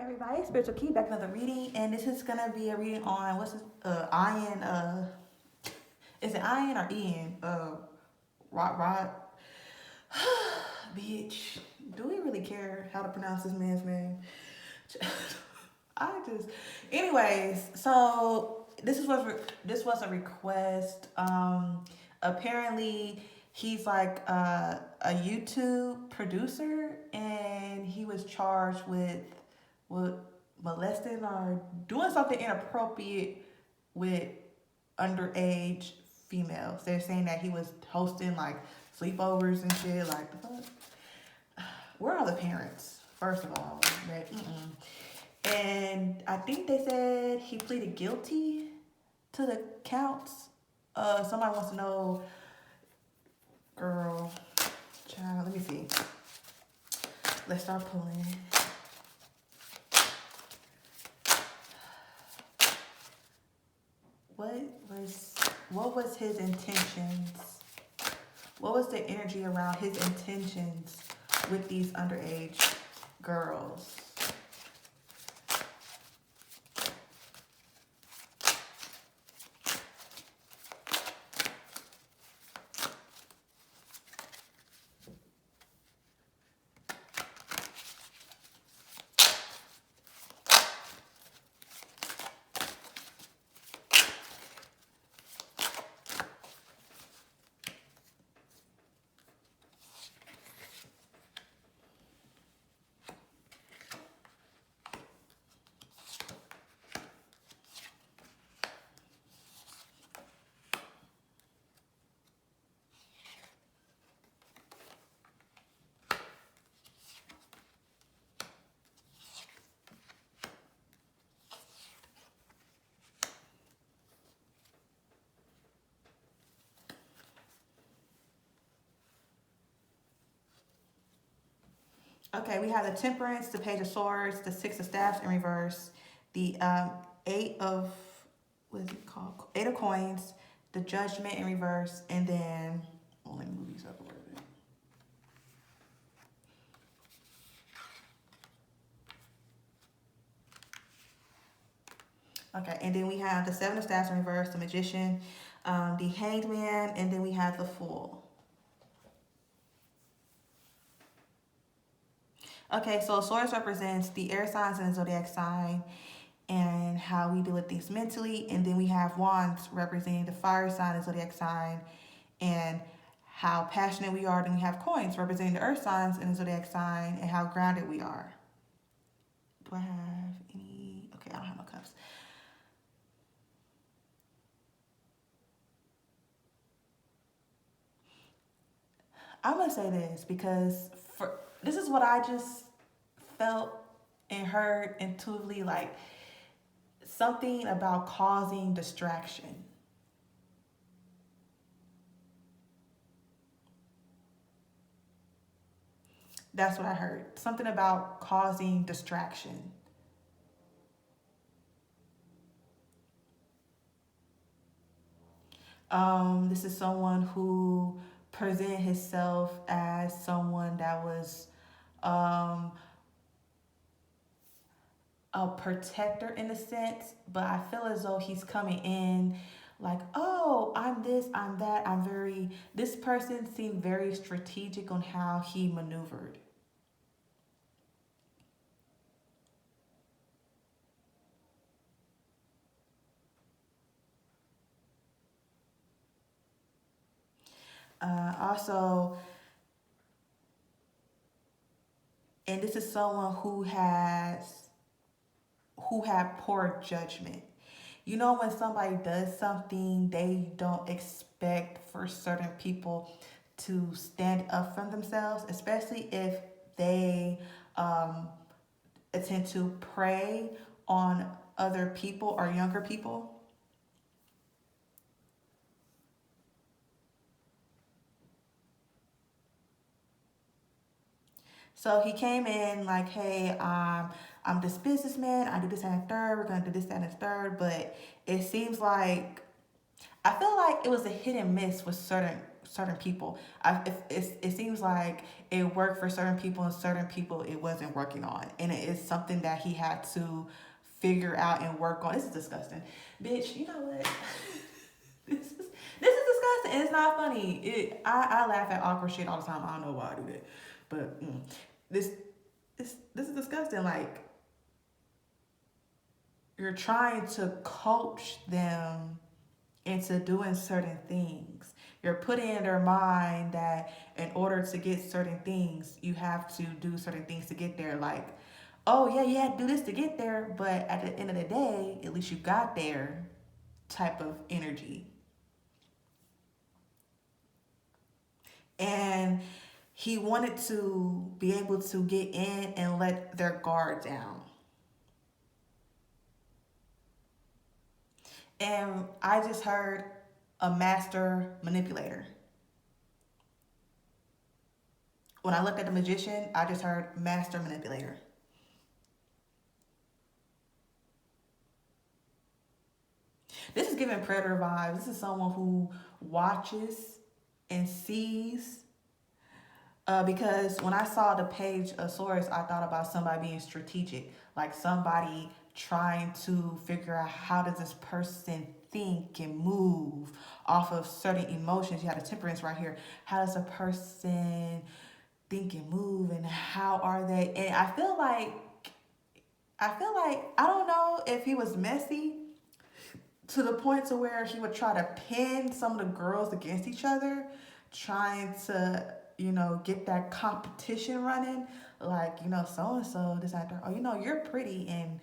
Everybody, Spiritual Key, back another reading, and this is gonna be a reading on what's this, Ian, is it Ian or Ian? Rod, bitch. Do we really care how to pronounce this man's name? Anyways, so this was a request. Apparently he's like a YouTube producer, and he was charged with molesting or doing something inappropriate with underage females. They're saying that he was hosting like sleepovers and shit. Like, the fuck? Where are the parents? First of all, and I think they said he pleaded guilty to the counts. Somebody wants to know, girl, child. Let me see. Let's start pulling. What was his intentions? What was the energy around his intentions with these underage girls? Okay, we have the Temperance, the Page of Swords, the Six of Staffs in reverse, the Eight of, what is it called? Eight of Coins, the Judgment in reverse, and then, well, let me move these up a little bit. Okay, and then we have the Seven of Staffs in reverse, the Magician, the Hanged Man, and then we have the Fool. Okay, so Swords represents the air signs and the zodiac sign and how we deal with things mentally. And then we have Wands representing the fire sign and zodiac sign and how passionate we are. Then we have Coins representing the earth signs and the zodiac sign and how grounded we are. Do I have any? Okay, I don't have no cups. I'm going to say this because this is what I just felt and heard intuitively, like something about causing distraction. That's what I heard. Something about causing distraction. This is someone who presented himself as someone that was a protector in a sense, but I feel as though he's coming in like, oh, I'm this, I'm that, this person seemed very strategic on how he maneuvered. Also, and this is someone who had poor judgment. You know, when somebody does something, they don't expect for certain people to stand up for themselves, especially if they attempt to prey on other people or younger people. So he came in like, hey, I'm this businessman. I do this and a third. We're going to do this and a third. But it seems like, I feel like it was a hit and miss with certain people. It seems like it worked for certain people and certain people it wasn't working on. And it is something that he had to figure out and work on. This is disgusting. Bitch, you know what? This is disgusting. It's not funny. I laugh at awkward shit all the time. I don't know why I do that. But this this is disgusting. Like, you're trying to coach them into doing certain things. You're putting in their mind that in order to get certain things, you have to do certain things to get there. Like, oh yeah, you had to do this to get there, but at the end of the day, at least you got there type of energy. And he wanted to be able to get in and let their guard down. And I just heard a master manipulator. When I looked at the magician, I just heard master manipulator. This is giving predator vibes. This is someone who watches and sees. Because when I saw the page of swords, I thought about somebody being strategic. Like somebody trying to figure out how does this person think and move off of certain emotions. You have the temperance right here. How does a person think and move, and how are they? And I feel like I don't know if he was messy to the point to where he would try to pin some of the girls against each other, trying to, get that competition running. Like, so-and-so, this actor, oh, you're pretty, and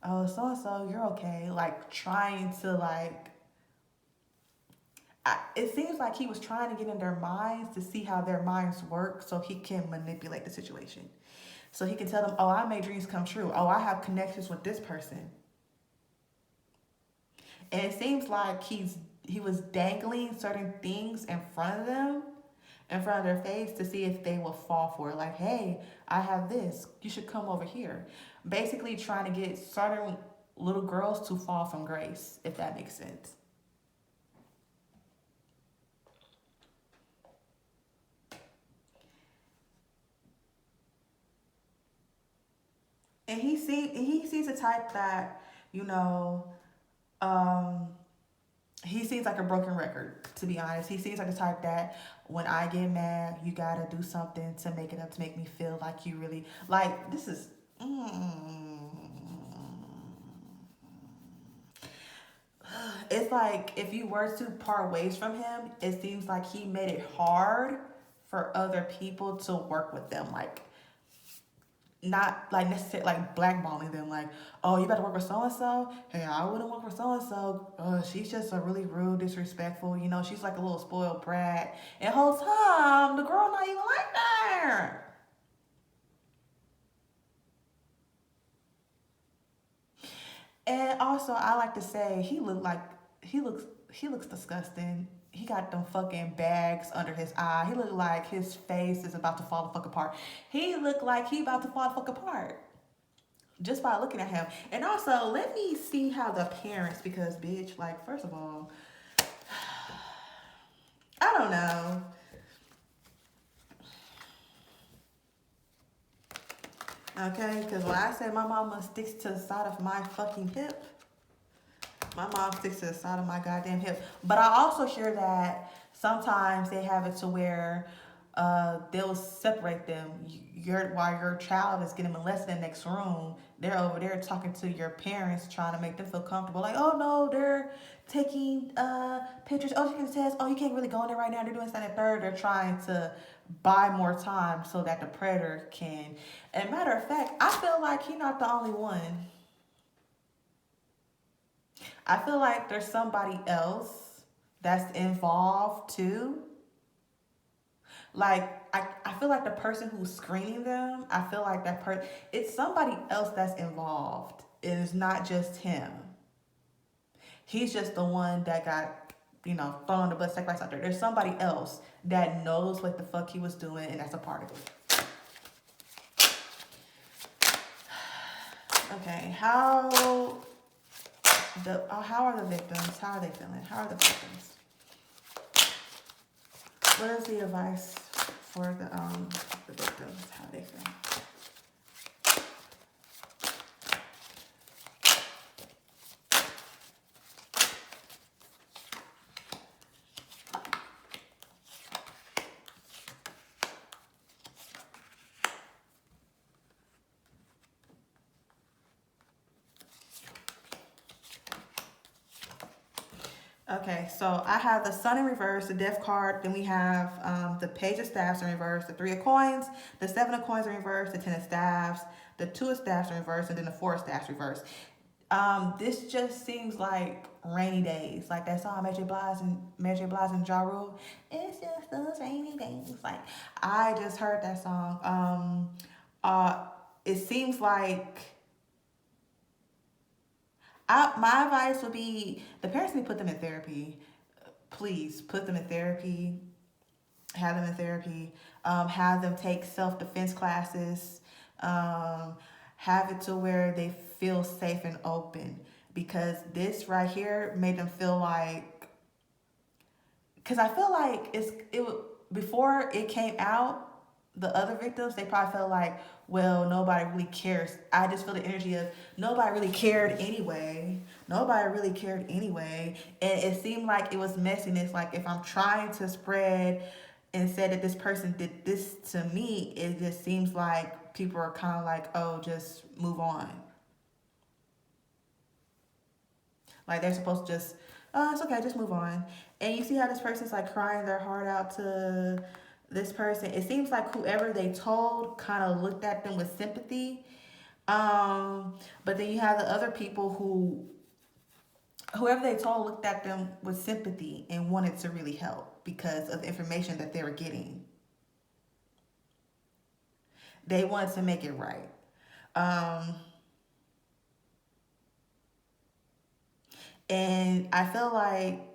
oh, so-and-so, you're okay. Like, trying to, it seems like he was trying to get in their minds to see how their minds work so he can manipulate the situation. So he can tell them, oh, I made dreams come true. Oh, I have connections with this person. And it seems like he was dangling certain things in front of them, in front of their face, to see if they will fall for it. Like, hey, I have this. You should come over here. Basically trying to get certain little girls to fall from grace, if that makes sense. And he sees a type that, um, he seems like a broken record, to be honest. He seems like the type that when I get mad, you gotta do something to make it up, to make me feel like you really, like, this is, It's like if you were to part ways from him, it seems like he made it hard for other people to work with them. Like, not like necessarily like blackballing them, like, oh, you better work with so and so. Hey, I wouldn't work with so and so. She's just a really rude, disrespectful. She's like a little spoiled brat. And the whole time, the girl not even like that. And also, I like to say he looks disgusting. He got them fucking bags under his eye. He looked like his face is about to fall the fuck apart. He looked like he about to fall the fuck apart just by looking at him. And also, let me see how the parents, because bitch, like, first of all, I don't know. Okay, because when I say my mama sticks to the side of my fucking hip, my mom sticks to the side of my goddamn hip. But I also hear that sometimes they have it to where they'll separate them. While your child is getting molested in the next room, they're over there talking to your parents, trying to make them feel comfortable. Like, oh no, they're taking pictures. Oh, you can test. Oh, you can't really go in there right now. They're doing second and third. They're trying to buy more time so that the predator can. And matter of fact, I feel like he's not the only one. I feel like there's somebody else that's involved too. Like, I feel like the person who's screening them, I feel like it's somebody else that's involved. It is not just him. He's just the one that got, thrown on the bus, sacrificed out there. There's somebody else that knows what the fuck he was doing, and that's a part of it. Okay, how are the victims? How are they feeling? How are the victims? What is the advice for the victims? How they feel? Okay, so I have the Sun in reverse, the Death card. Then we have the Page of Staffs in reverse, the Three of Coins, the Seven of Coins in reverse, the Ten of Staffs, the Two of Staffs in reverse, and then the Four of Staffs reverse. This just seems like rainy days, like that song Mary J. Blige and Ja Rule. It's just those rainy days. Like I just heard that song. It seems like my advice would be the parents need to put them in therapy. Please put them in therapy. Have them in therapy. Have them take self defense classes. Have it to where they feel safe and open. Because this right here made them feel like. Because I feel like before it came out, the other victims, they probably felt like, well, nobody really cares. I just feel the energy of nobody really cared anyway. Nobody really cared anyway. And it seemed like it was messiness. Like if I'm trying to spread and say that this person did this to me, it just seems like people are kind of like, oh, just move on. Like they're supposed to just, oh, it's okay, just move on. And you see how this person's like crying their heart out to this person. It seems like whoever they told kind of looked at them with sympathy. But then you have the other people whoever they told looked at them with sympathy and wanted to really help because of the information that they were getting. They wanted to make it right. And I feel like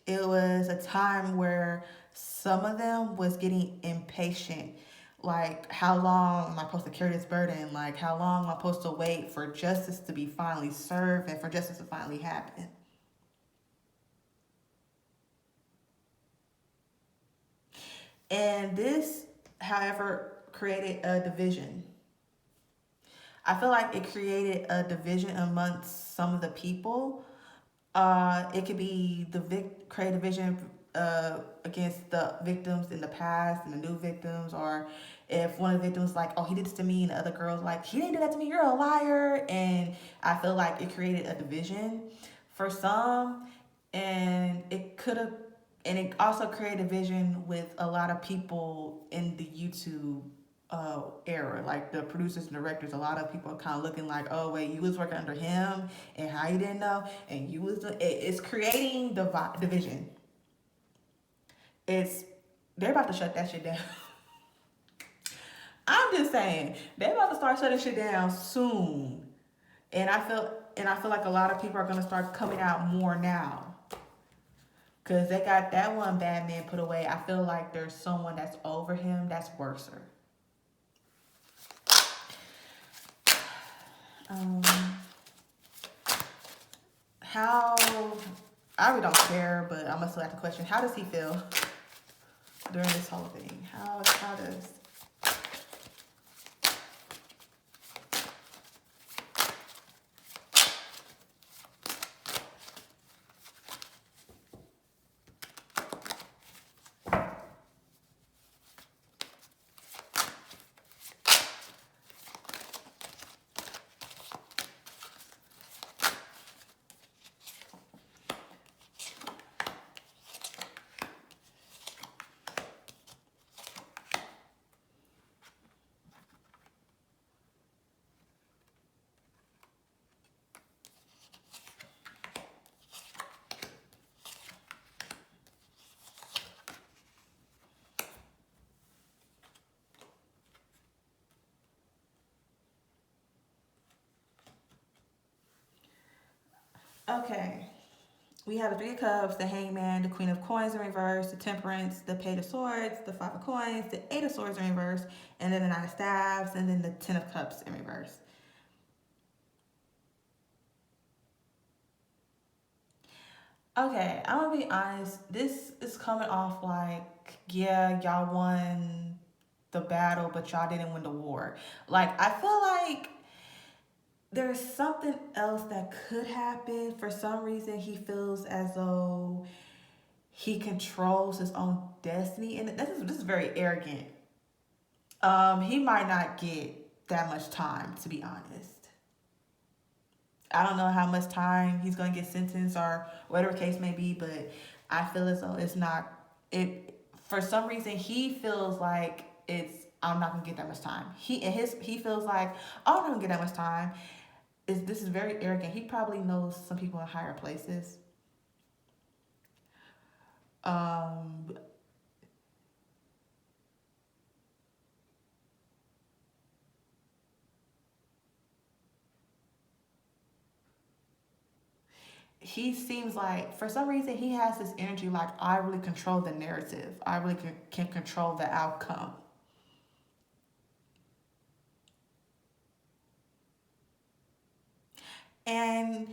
it was a time where some of them was getting impatient. Like, how long am I supposed to carry this burden? Like, how long am I supposed to wait for justice to be finally served and for justice to finally happen? And this, however, created a division. I feel like it created a division amongst some of the people. It could be create a division against the victims in the past and the new victims, or if one of the victims like, oh, he did this to me, and the other girl's like, he didn't do that to me, you're a liar. And I feel like it created a division for some, and it also created a division with a lot of people in the YouTube era, like the producers and directors. A lot of people are kind of looking like, oh wait, you was working under him, and how you didn't know, and you was it's creating division. It's They're about to shut that shit down. I'm just saying they're about to start shutting shit down soon, and I feel like a lot of people are gonna start coming out more now. Cause they got that one bad man put away. I feel like there's someone that's over him that's worser. Um, how I really don't care, but I'm gonna still ask the question: how does he feel during this whole thing? How does? Okay. We have the Three of Cups, the Hangman, the Queen of Coins in reverse, the Temperance, the Page of Swords, the Five of Coins, the Eight of Swords in reverse, and then the Nine of Staves, and then the Ten of Cups in reverse. Okay, I'm gonna be honest. This is coming off like, yeah, y'all won the battle, but y'all didn't win the war. Like, I feel like there's something else that could happen. For some reason, he feels as though he controls his own destiny, and this is very arrogant. He might not get that much time, to be honest. I don't know how much time he's gonna get sentenced or whatever case may be, but I feel as though it's not it for some reason he feels like it's I'm not gonna get that much time. He feels like oh, I'm not gonna get that much time. This is very arrogant. He probably knows some people in higher places. Um he seems like for some reason he has this energy like I really control the narrative. I really can control the outcome. And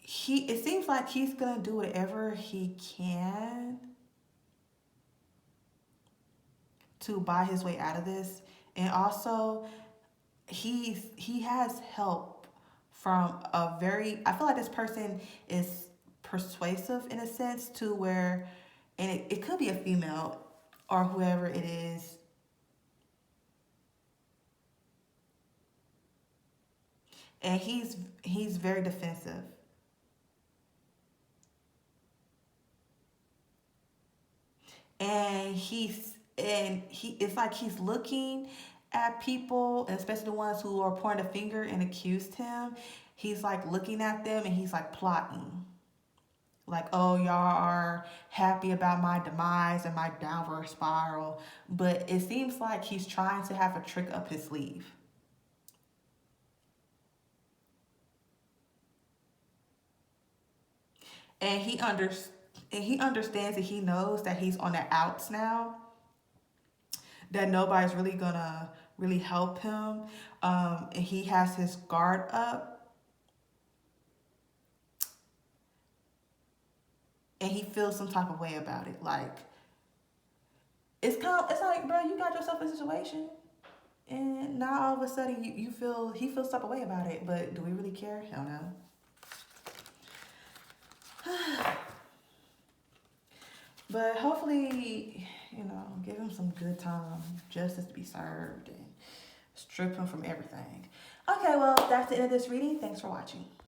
he it seems like he's gonna do whatever he can to buy his way out of this. And also he has help from a very I feel like this person is persuasive in a sense to where and it could be a female or whoever it is. And he's very defensive. And he it's like he's looking at people, especially the ones who are pointing a finger and accused him. He's like looking at them and he's like plotting. Like, oh, y'all are happy about my demise and my downward spiral. But it seems like he's trying to have a trick up his sleeve. And he understands that he knows that he's on the outs now, that nobody's really gonna really help him. And he has his guard up, and he feels some type of way about it. Like it's like, bro, you got yourself in a situation, and now all of a sudden you feel he feels type of way about it. But do we really care? Hell no. But hopefully, give him some good time, justice to be served, and strip him from everything. Okay, well, that's the end of this reading. Thanks for watching.